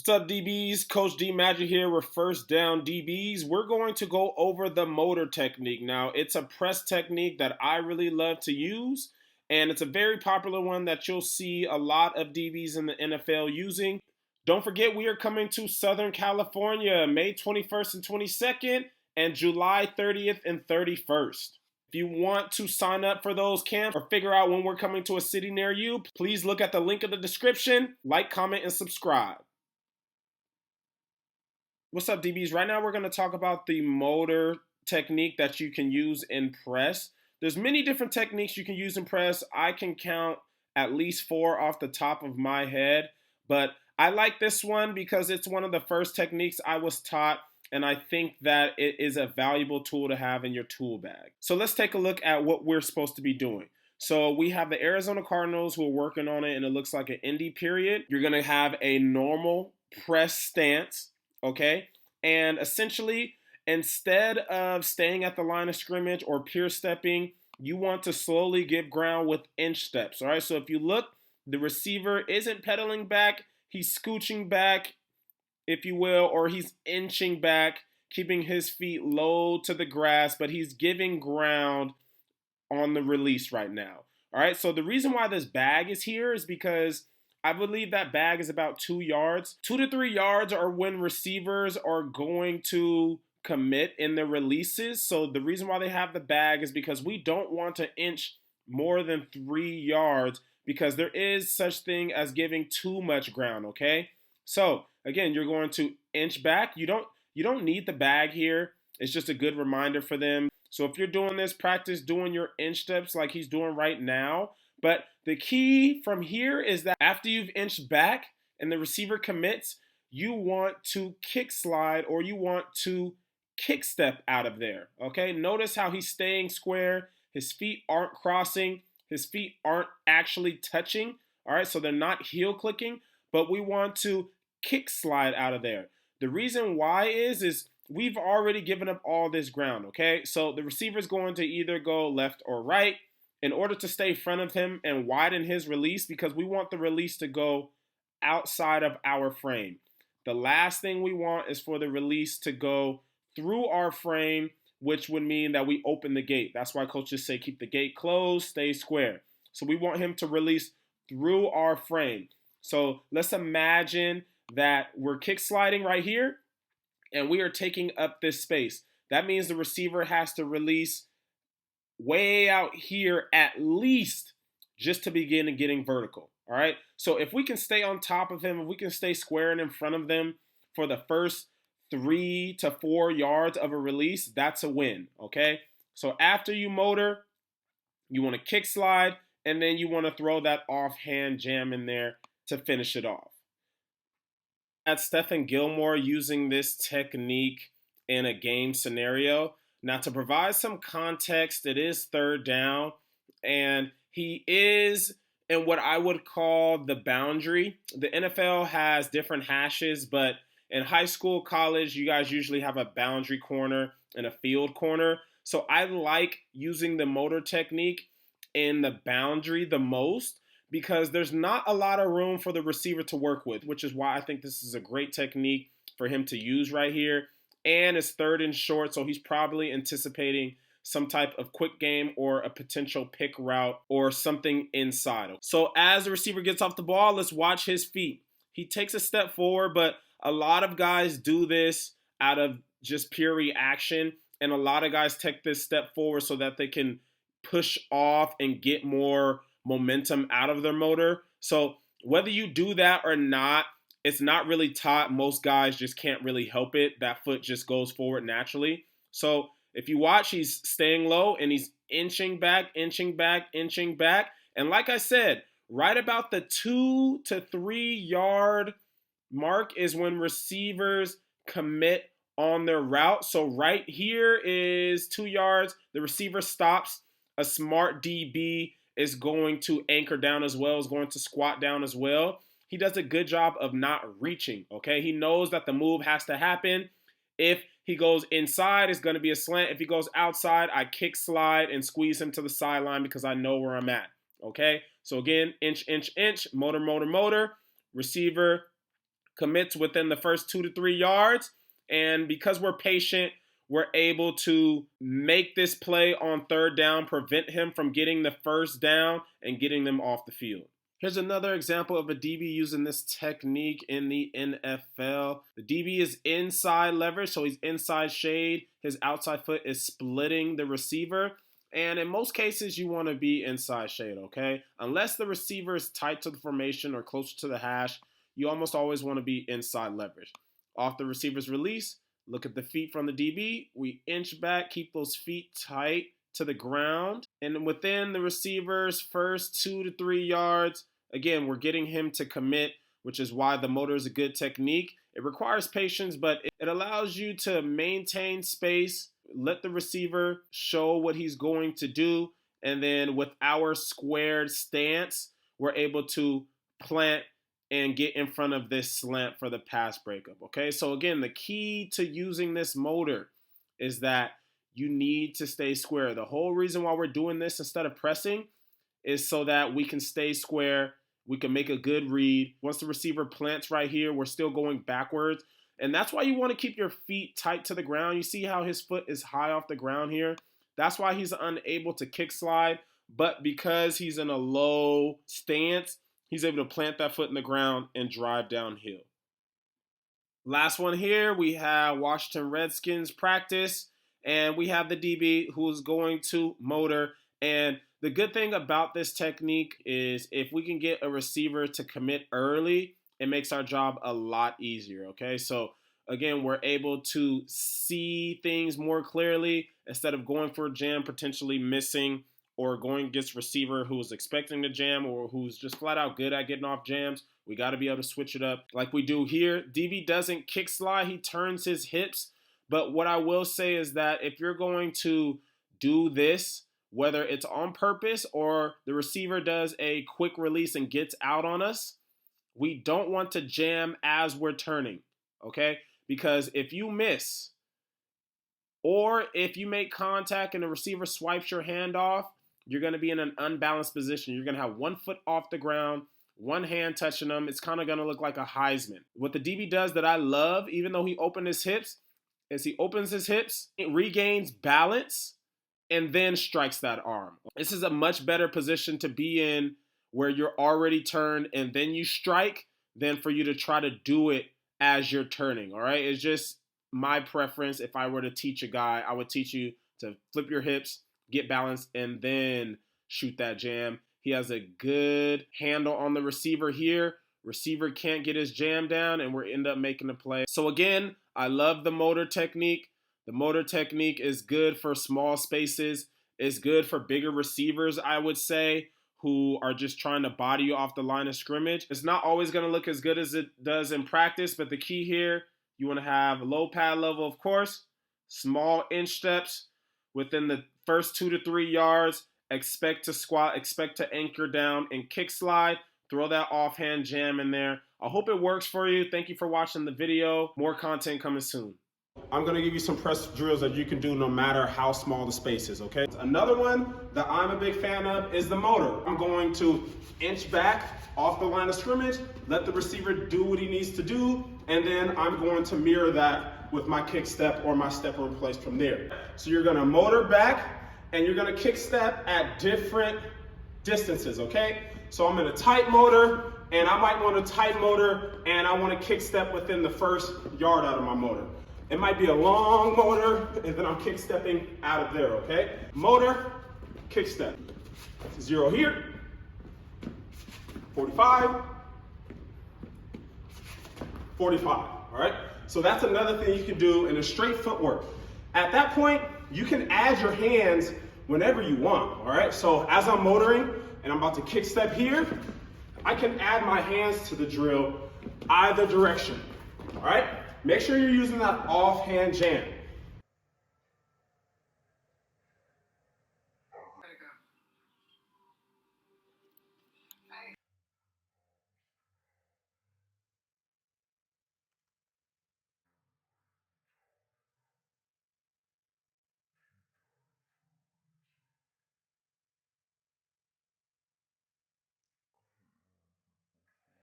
What's up, DBs? Coach D Magic here with First Down DBs. We're going to go over the motor technique. Now, it's a press technique that I really love to use, and it's a very popular one that you'll see a lot of DBs in the NFL using. Don't forget, we are coming to Southern California May 21st and 22nd, and July 30th and 31st. If you want to sign up for those camps or figure out when we're coming to a city near you, please look at the link in the description, like, comment, and subscribe. What's up, DBs? Right now we're going to talk about the motor technique that you can use in press. There's many different techniques you can use in press. I can count at least 4 off the top of my head, but I like this one because it's one of the first techniques I was taught, and I think that it is a valuable tool to have in your tool bag. So let's take a look at what we're supposed to be doing. So we have the Arizona Cardinals who are working on it, and it looks like an indie period. You're going to have a normal press stance. Okay, and essentially, instead of staying at the line of scrimmage or pure stepping, you want to slowly give ground with inch steps. All right, so if you look, the receiver isn't pedaling back, he's scooching back, if you will, or he's inching back, keeping his feet low to the grass, but he's giving ground on the release right now. All right, so the reason why this bag is here is because I believe that bag is about 2 yards. 2 to 3 yards are when receivers are going to commit in their releases. So the reason why they have the bag is because we don't want to inch more than 3 yards because there is such thing as giving too much ground, okay? So again, you're going to inch back. You don't need the bag here. It's just a good reminder for them. So if you're doing this, practice doing your inch steps like he's doing right now. But the key from here is that after you've inched back and the receiver commits, you want to kick slide or you want to kick step out of there. Okay, notice how he's staying square. His feet aren't crossing. His feet aren't actually touching. All right, so they're not heel clicking, but we want to kick slide out of there. The reason why is we've already given up all this ground. Okay, so the receiver's going to either go left or right in order to stay in front of him and widen his release, because we want the release to go outside of our frame. The last thing we want is for the release to go through our frame, which would mean that we open the gate. That's why coaches say keep the gate closed, stay square. So we want him to release through our frame. So let's imagine that we're kick sliding right here and we are taking up this space. That means the receiver has to release way out here at least just to begin getting vertical. All right, so if we can stay on top of him, if we can stay square and in front of them for the first 3 to 4 yards of a release, that's a win. Okay, so after you motor, you want to kick slide, and then you want to throw that offhand jam in there to finish it off. At Stephen Gilmore using this technique in a game scenario. Now, to provide some context, it is third down, and he is in what I would call the boundary. The NFL has different hashes, but in high school, college, you guys usually have a boundary corner and a field corner. So I like using the motor technique in the boundary the most because there's not a lot of room for the receiver to work with, which is why I think this is a great technique for him to use right here. And it's third and short, so he's probably anticipating some type of quick game or a potential pick route or something inside. So as the receiver gets off the ball, let's watch his feet. He takes a step forward, but a lot of guys do this out of just pure reaction, and a lot of guys take this step forward so that they can push off and get more momentum out of their motor. So whether you do that or not, it's not really taught. Most guys just can't really help it. That foot just goes forward naturally. So if you watch, he's staying low and he's inching back, inching back, inching back. And like I said, right about the 2 to 3 yard mark is when receivers commit on their route. So right here is 2 yards. The receiver stops. A smart DB is going to anchor down as well, is going to squat down as well. He does a good job of not reaching, okay? He knows that the move has to happen. If he goes inside, it's going to be a slant. If he goes outside, I kick slide and squeeze him to the sideline because I know where I'm at, okay? So again, inch, inch, inch, motor, motor, motor. Receiver commits within the first 2 to 3 yards. And because we're patient, we're able to make this play on third down, prevent him from getting the first down and getting them off the field. Here's another example of a DB using this technique in the NFL. The DB is inside leverage, so he's inside shade. His outside foot is splitting the receiver. And in most cases, you want to be inside shade, okay? Unless the receiver is tight to the formation or closer to the hash, you almost always want to be inside leverage. Off the receiver's release, look at the feet from the DB. We inch back, keep those feet tight to the ground. And within the receiver's first 2 to 3 yards, again, we're getting him to commit, which is why the motor is a good technique. It requires patience, but it allows you to maintain space, let the receiver show what he's going to do, and then with our squared stance, we're able to plant and get in front of this slant for the pass breakup, okay? So again, the key to using this motor is that you need to stay square. The whole reason why we're doing this instead of pressing is so that we can stay square. We can make a good read. Once the receiver plants right here, we're still going backwards. And that's why you want to keep your feet tight to the ground. You see how his foot is high off the ground here? That's why he's unable to kick slide. But because he's in a low stance, he's able to plant that foot in the ground and drive downhill. Last one here, we have Washington Redskins practice. And we have the DB who's going to motor. And the good thing about this technique is if we can get a receiver to commit early, it makes our job a lot easier, okay? So again, we're able to see things more clearly instead of going for a jam, potentially missing, or going against receiver who's expecting to jam or who's just flat out good at getting off jams. We got to be able to switch it up like we do here. DB doesn't kick slide, he turns his hips. But what I will say is that if you're going to do this, whether it's on purpose or the receiver does a quick release and gets out on us, we don't want to jam as we're turning, okay? Because if you miss or if you make contact and the receiver swipes your hand off, you're going to be in an unbalanced position. You're going to have one foot off the ground, one hand touching them. It's kind of going to look like a Heisman. What the DB does that I love, even though he opened his hips, is he opens his hips, it regains balance, and then strikes that arm. This is a much better position to be in where you're already turned and then you strike than for you to try to do it as you're turning, all right? It's just my preference. If I were to teach a guy, I would teach you to flip your hips, get balanced, and then shoot that jam. He has a good handle on the receiver here. Receiver can't get his jam down, and we end up making the play. So again, I love the motor technique. The motor technique is good for small spaces. It's good for bigger receivers, I would say, who are just trying to body you off the line of scrimmage. It's not always going to look as good as it does in practice, but the key here, you want to have a low pad level, of course, small inch steps within the first 2 to 3 yards. Expect to squat, expect to anchor down and kick slide. Throw that offhand jam in there. I hope it works for you. Thank you for watching the video. More content coming soon. I'm going to give you some press drills that you can do no matter how small the space is, okay? Another one that I'm a big fan of is the motor. I'm going to inch back off the line of scrimmage, let the receiver do what he needs to do, and then I'm going to mirror that with my kick step or my step in place from there. So you're going to motor back and you're going to kick step at different distances, okay? So I'm in a tight motor and I might want a tight motor and I want to kick step within the first yard out of my motor. It might be a long motor, and then I'm kick stepping out of there, okay? Motor, kick step. 0 here, 45, 45, all right? So that's another thing you can do in a straight footwork. At that point, you can add your hands whenever you want, all right? So as I'm motoring and I'm about to kick step here, I can add my hands to the drill either direction, all right? Make sure you're using that offhand jam.